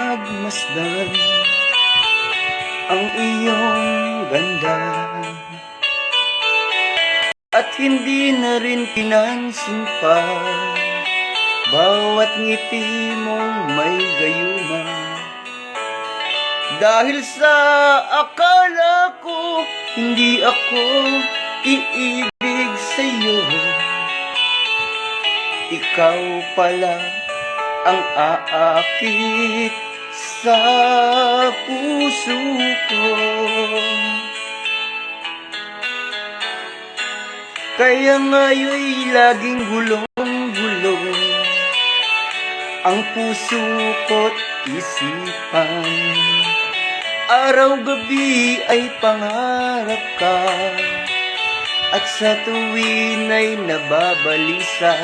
pinagmasdan ang iyong ganda, at hindi na rin pinansin pa bawat ngiti mong may gayuma. Dahil sa akala ko hindi ako iibig sa'yo, ikaw pala ang aakit sa puso ko. Kaya ngayon'y laging gulong-gulong ang puso ko't isipan. Araw-gabi ay pangarap ka, at sa tuwin ay nababalisa.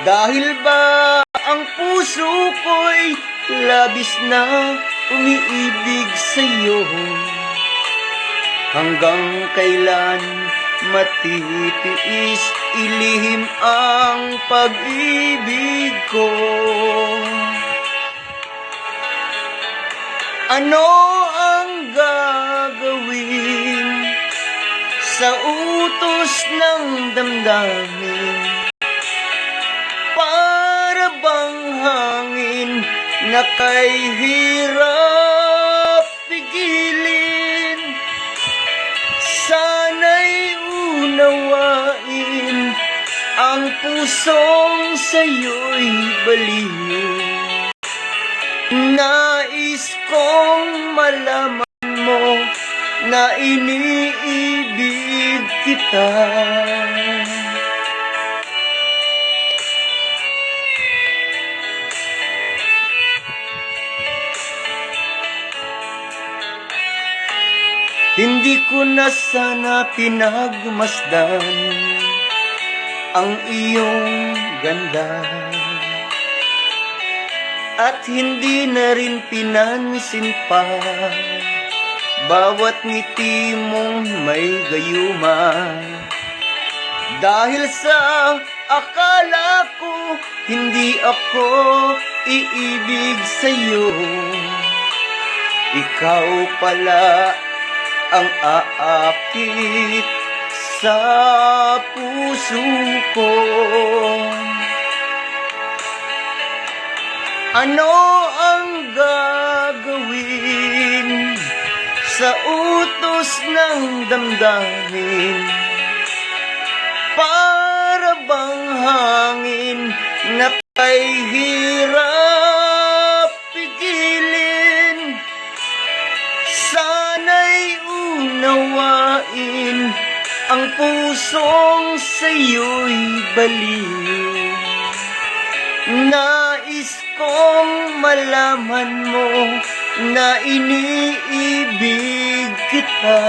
Dahil ba ang puso ko'y labis na umiibig sa'yo, hanggang kailan matitiis ilihim ang pag-ibig ko? Ano ang gagawin sa utos ng damdamin? Para bang hangin na kay hirap pigilin? Sana'y unawain ang pusong sa'yo'y baliw. Nais kong malaman mo na iniibig kita. Hindi ko na sana pinagmasdan ang iyong ganda, at hindi na rin pinansin pa bawat ngiti mong may gayuma. Dahil sa akala ko hindi ako iibig sa'yo, ikaw pala ang aakit sa puso ko. Ano ang gagawin sa utos ng damdamin? Para bang hangin na kay hirap pigilin? Sana'y unawain ang pusong sa'yo'y baliw. Nais kong malaman mo na iniibig kita.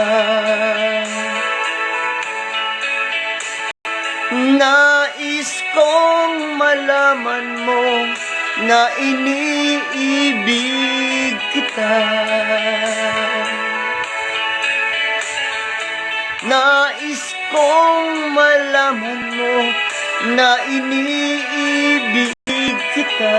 Nais kong malaman mo na iniibig kita. Nais kong malaman mo na iniibig kita.